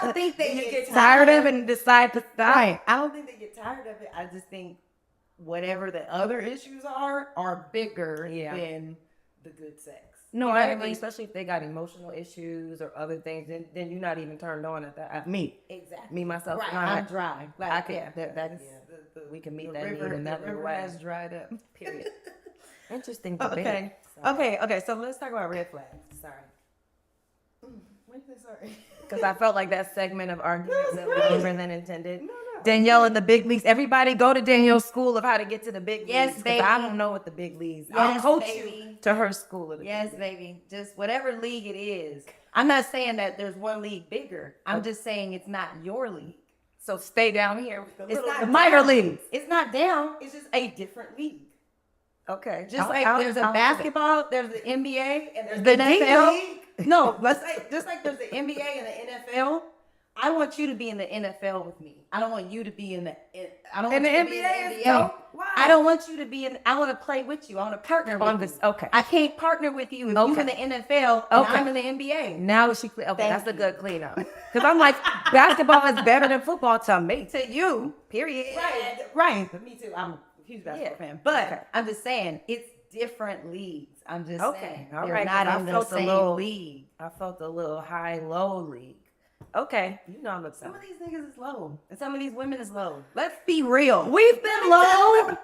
don't think they get tired of it and decide to stop. Right. I don't think they get tired of it. I just think whatever the other issues are bigger than the good sex. No, You know what I mean, especially if they got emotional issues or other things, then you're not even turned on at that. Me, Exactly. me myself, Right. no, I'm dry. Like, I can. yeah, That's the we can meet the that river, need in that the river way. has dried up. Period. Interesting debate. Okay. So, Okay. So let's talk about red flags. Sorry. Sorry. Because I felt like that segment of argument was longer than intended. No. Danielle in the big leagues. Everybody go to Danielle's school of how to get to the big Yes, leagues. 'Cause baby. I don't know what the big leagues. I'll Yes, coach baby. you to her school of the Yes, big leagues. baby. Just whatever league it is. I'm not saying that there's one league bigger. I'm just saying it's not your league. So stay down here with It's not the minor down. leagues. It's not down. It's just a different league. Okay. Just like there's a basketball, there's the NBA, and there's The the D NFL. League? No, let's say just like there's the NBA and the NFL. I want you to be in the NFL with me. I don't want you to be in the. I don't And want the you to be in NBA the is NBA. dope. Why? I don't want you to be in. I want to play with you. I want to partner with On you. this, okay. I can't partner with you if Okay. you're in the NFL and Okay. I'm in the NBA. Now she clean. Okay, Thank that's a you. good cleanup. Because I'm like, basketball is better than football to me. To you, Period. right. But me too. I'm a huge basketball fan. But Okay. I'm just saying it's different leagues. I'm just Okay. saying All they're right. not 'Cause in I the felt same a little league. I felt a little high-low league. Okay. You know I'm Some upset. of these niggas is low, and some of these women is low. Let's be real. We've been low.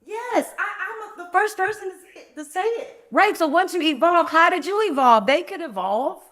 Yes, I'm the first person to say it. Right. So once you evolve, how did you evolve? They could evolve.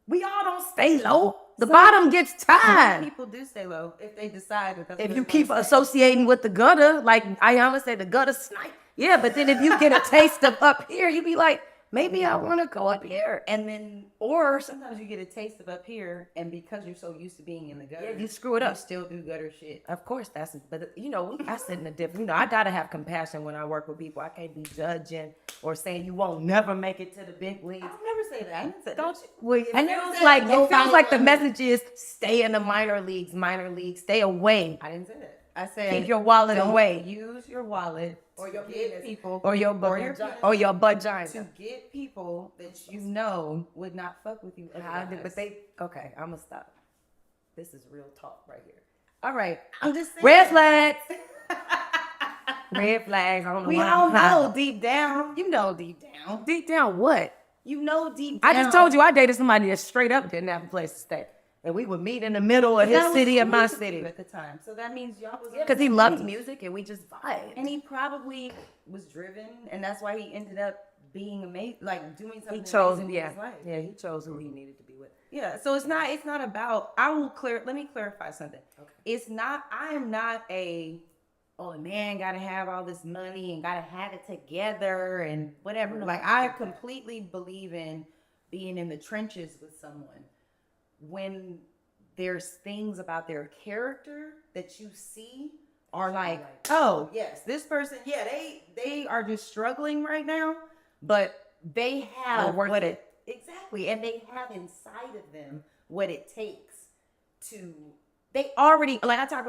We all don't stay low. The bottom gets Some tired. people do stay low if they decide that that's If what you they keep wanna say. associating with the gutter, like I always say, the gutter snipe. Yeah, but then if you get a taste of up here, you be like, maybe I want to go up here. And then, or sometimes you get a taste of up here, and because you're so used to being in the gutter, Yeah, you screw it up. You still do gutter shit. Of course, but I sit in a different. I gotta have compassion when I work with people. I can't be judging or saying you won't never make it to the big leagues. I'll never say that. I didn't say Don't that. you? Well, I it never feels said like nobody the will. message is stay in the minor leagues. Minor leagues, stay away. I didn't say that. I said Keep your wallet don't away, Use your wallet or your to get penis. people or your penis vagina. to get people that you know would not fuck with you. Otherwise. Okay, I'm gonna stop. This is real talk right here. All right, I'm just saying. Red flags. Red flags. I don't know. We why all I'm hot. know deep down. You know deep down. Deep down, what? You know deep down. I just told you I dated somebody that straight up didn't have a place to stay, and we would meet in the middle of his That was city and my cool city. at the time. So that means y'all was Because he loved music and we just vibed. and he probably was driven, and that's why he ended up being amazing, like doing something. He chose, amazing with his life. he chose who he needed to be with. Yeah, so it's not about. Let me clarify something. Okay. It's not. I am not a. Oh, a man gotta have all this money and gotta have it together and whatever. Like I completely believe in being in the trenches with someone when there's things about their character that you see are like, oh yes, this person, yeah, they are just struggling right now, but they have worth what it. exactly, and they have inside of them what it takes to they already, like I talked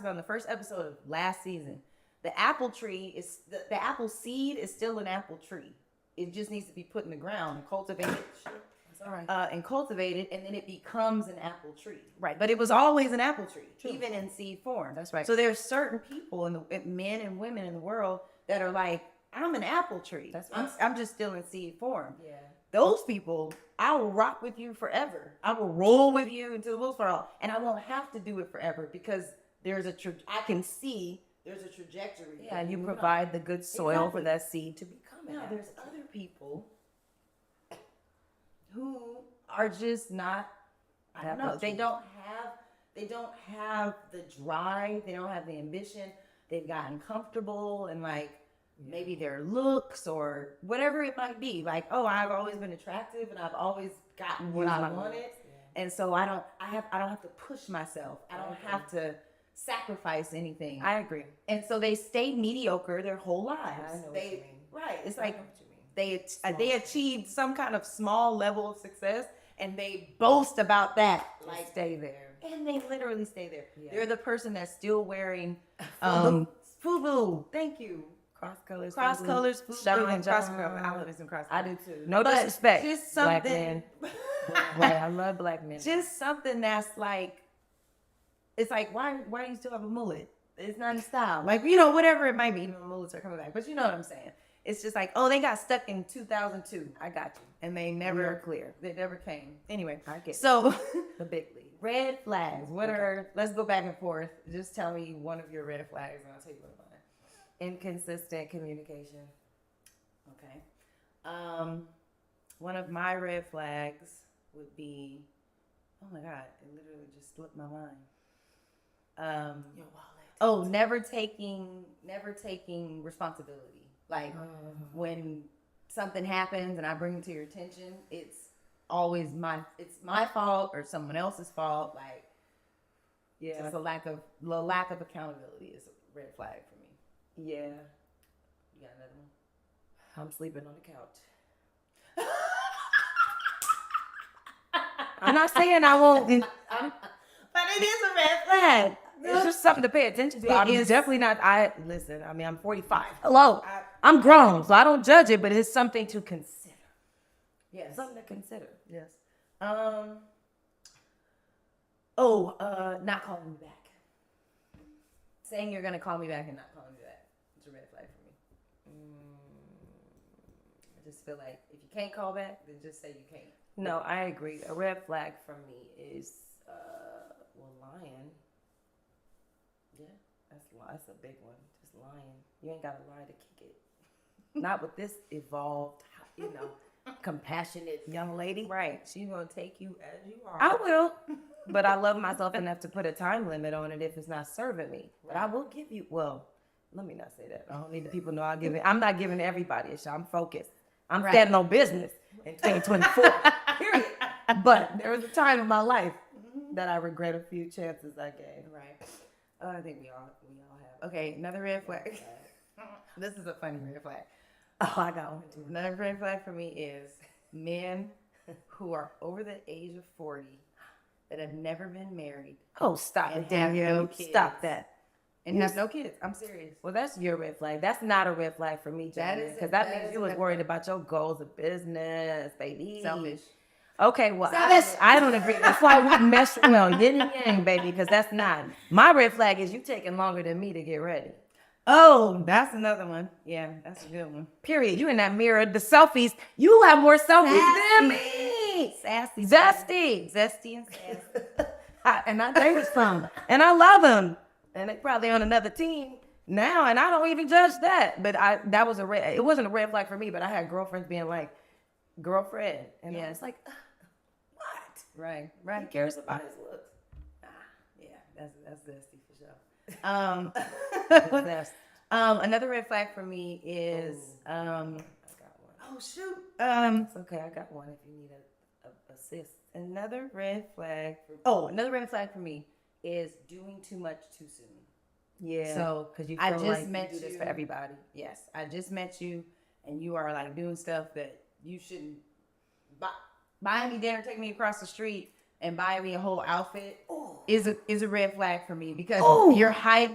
about in the first episode of last season, the apple tree is, the apple seed is still an apple tree. It just needs to be put in the ground and cultivated. That's all right. And cultivated, and then it becomes an apple tree. Right. But it was always an apple tree, even in seed form. That's right. So there's certain people, men and women in the world, that are like, I'm an apple tree. That's right. I'm just still in seed form. Yeah. Those people, I will rock with you forever. I will roll with you until the wheels fall off. And I won't have to do it forever because I can see there's a trajectory. Yeah, you provide the good soil for that seed to become an Now, apple there's tree. other people who are just not, I don't know, Apple they trees. don't have the drive, they don't have the ambition. They've gotten comfortable and like maybe their looks or whatever it might be. Like, oh, I've always been attractive and I've always gotten what I wanted. And so I don't have to push myself. I don't have to sacrifice anything. I agree. And so they stay mediocre their whole lives. I know what you mean. Right. It's I like know what you mean. they achieved some kind of small level of success and they boast about that. Like, stay there. And they literally stay there. Yeah. They're the person that's still wearing FUBU. Thank you. Cross colors. Cross colors, Shuttle FUBU, and cross jump. colors. I love me some cross I colors. do too. No But disrespect. just Black something- men. Right, I love black men. Just something that's like, it's like, why do you still have a mullet? It's not in style. Like, whatever it might be. Even mullets are coming back. But you know what I'm saying. It's just like, oh, they got stuck in 2002. I got you. And they We never are clear. They never came. Anyway, I get so the big league. red flags. What are? Let's go back and forth. Just tell me one of your red flags, and I'll tell you what mine. Inconsistent communication. Okay. One of my red flags would be, oh my God, it literally just slipped my mind. Your wallet. Oh, never taking responsibility. Like when something happens and I bring it to your attention, it's always my fault or someone else's fault. Like, Yeah. just the lack of accountability is a red flag for me. Yeah. You got another one? I'm sleeping on the couch. I'm not saying I won't. But it is a red flag. It's just something to pay attention to. It I'm is. definitely not. Listen. I mean, I'm 45. Hello. I'm grown, so I don't judge it, but it's something to consider. Yes. Something to consider. Yes. Not calling me back. Saying you're gonna call me back and not calling me back. It's a red flag for me. I just feel like if you can't call back, then just say you can't. No, I agree. A red flag for me is, lying. Yeah, that's a big one. Just lying. You ain't gotta lie to kick it. Not with this evolved, compassionate young lady. Right. She's gonna take you as you are. I will, but I love myself enough to put a time limit on it if it's not serving me. But I will give you. Well, let me not say that. I don't need the people to know I'll give it. I'm not giving everybody a shot. I'm focused. I'm standing on business in 2024. Period. But there was a time in my life that I regret a few chances I gave. Right. I think we all have. Okay, another red flag. This is a funny red flag. Oh, I got one too. Another red flag for me is men who are over the age of 40 that have never been married Oh, stop and it, have Danielle. no kids. Stop that. and have no kids. I'm serious. Well, that's your red flag. That's not a red flag for me, That Jamie, is because a- that that means is you a was red worried about your goals of business, baby. Selfish. Okay, well, Selfish. I don't agree. That's why we mesh yin and yang, baby, because that's not. My red flag is you taking longer than me to get ready. Oh, that's another one. Yeah, that's a good one. Period. You in that mirror, the selfies, you have more selfies than me. Sassy. Zesty. Zesty and sassy. And I dated some, and I love them, and they probably on another team now, and I don't even judge that. But that was a red. It wasn't a red flag for me, but I had girlfriends being like, girlfriend, and Yeah. it's like, what? Right, Who right. cares about his looks? Yeah, that's zesty for sure. Zest. Another red flag for me is I got one. oh shoot. It's okay. I got one if you need a assist. Another red flag for me is doing too much too soon. Yeah. So, because you I feel just like met you do this you. for everybody. Yes, I just met you, and you are like doing stuff that you shouldn't. Buying me dinner, taking me across the street, and buying me a whole outfit is a red flag for me because Oh.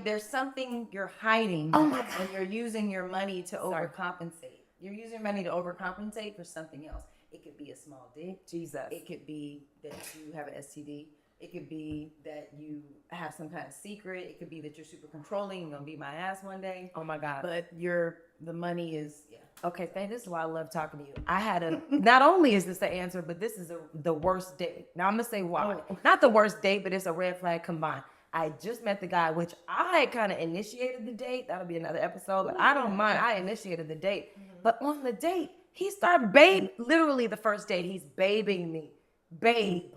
there's something you're hiding Oh my God. and you're using your money to overcompensate. You're using money to overcompensate for something else. It could be a small dick. Jesus. It could be that you have an STD. It could be that you have some kind of secret. It could be that you're super controlling. You're gonna beat my ass one day. Oh my God. But the money is Okay, this is why I love talking to you. I had not only is this the answer, but this is the worst date. Now I'm gonna say why. Not the worst date, but it's a red flag combined. I just met the guy, which I kind of initiated the date. That'll be another episode, but I don't mind. I initiated the date. But on the date, he started literally the first date, he's babing me. Babe.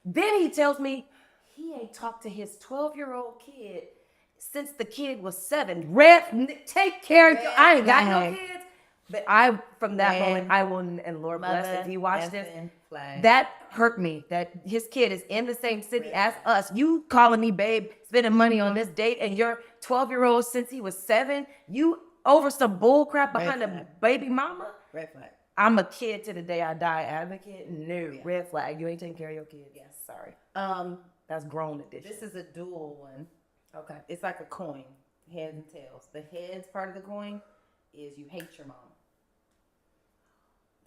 Then he tells me he ain't talked to his 12-year-old kid since the kid was 7. Take care of your, I ain't got no kids. But from that moment, I will, and Lord bless if you watch this, that hurt me, that his kid is in the same city as us. You calling me babe, spending money on this date, and your 12-year-old since he was 7, you over some bull crap behind a baby mama? red flag. I'm a kid to the day I die advocate. No, red flag. You ain't taking care of your kid. Yes, sorry. That's grown edition. This is a dual one. Okay. It's like a coin, heads and tails. The heads part of the coin is you hate your mom.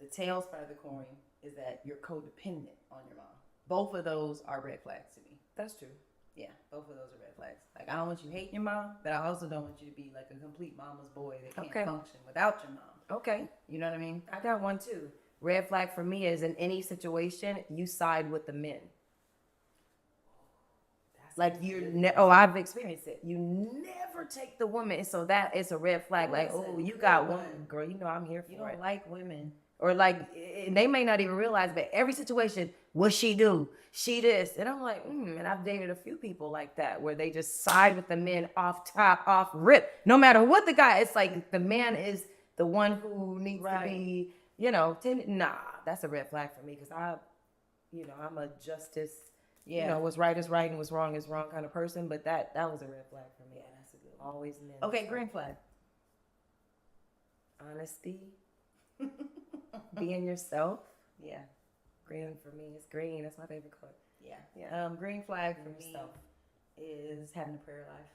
The tails part of the coin is that you're codependent on your mom. Both of those are red flags to me. That's true. Yeah, both of those are red flags. Like, I don't want you hating your mom, but I also don't want you to be like a complete mama's boy that can't function without your mom. Okay. You know what I mean? I got one too. Red flag for me is in any situation, you side with the men. Like I've experienced it. You never take the woman. So that it's a red flag. Like, oh, you got one, girl. You know I'm here for You it. don't like women. Or like, they may not even realize, but every situation, what she do? She this. And I'm like, and I've dated a few people like that where they just side with the men off top, off rip. No matter what the guy, it's like the man is the one who needs to be, nah, that's a red flag for me because I'm a justice, what's right is right and what's wrong is wrong kind of person. But that was a red flag for me. Yeah, that's a good one. Always men. Okay, green flag. Honesty. Being yourself. Yeah. Green for me is green. That's my favorite color. Yeah. Green flag for me is having a prayer life.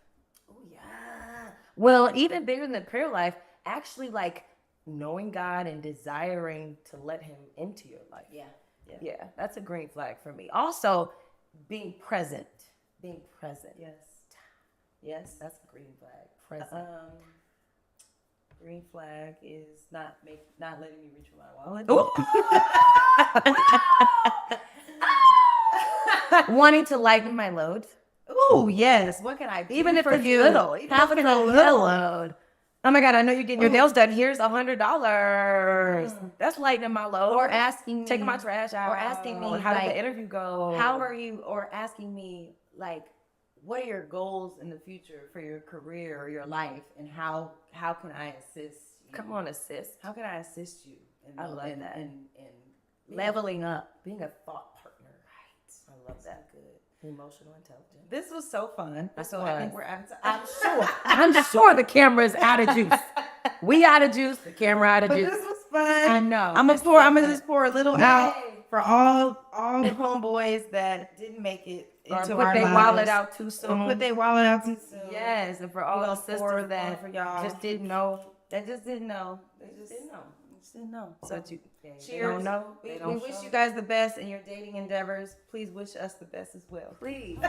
Oh yeah. Well, even bigger than the prayer life, actually like knowing God and desiring to let him into your life. Yeah, that's a green flag for me. Also, being present. Yes. That's a green flag. Present. Green flag is not letting me reach for my wallet. Wanting to lighten my load. Oh yes. What can I do? Even if for it's you? little. Even if it's a little load. Oh my God, I know you're getting your nails done. Here's $100. That's lightening my load. Or asking me, taking my trash out. Or asking me, how did like, the interview go? How are you? Or asking me, like, what are your goals in the future for your career or your life, and how can I assist you? Come on, assist. How can I assist you? I love that. And leveling up, being a thought partner. Right. I love that. Good. Emotional intelligence. This was so fun. I think we're out of time. I'm sure the camera is out of juice. We out of juice. The camera out of juice. This was fun. I know. I'm gonna just pour a little out for all the homeboys that didn't make it into put our their lives. wallet out too soon. Put their wallet out too soon. Yes, and for all the sisters that for y'all just didn't know. That just didn't know. They just didn't know. Didn't know. So Cheers. They don't know. We wish you guys the best in your dating endeavors. Please wish us the best as well. Please.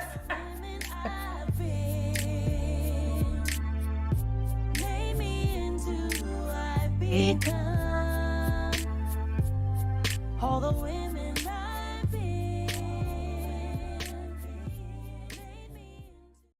Made me into who I've become.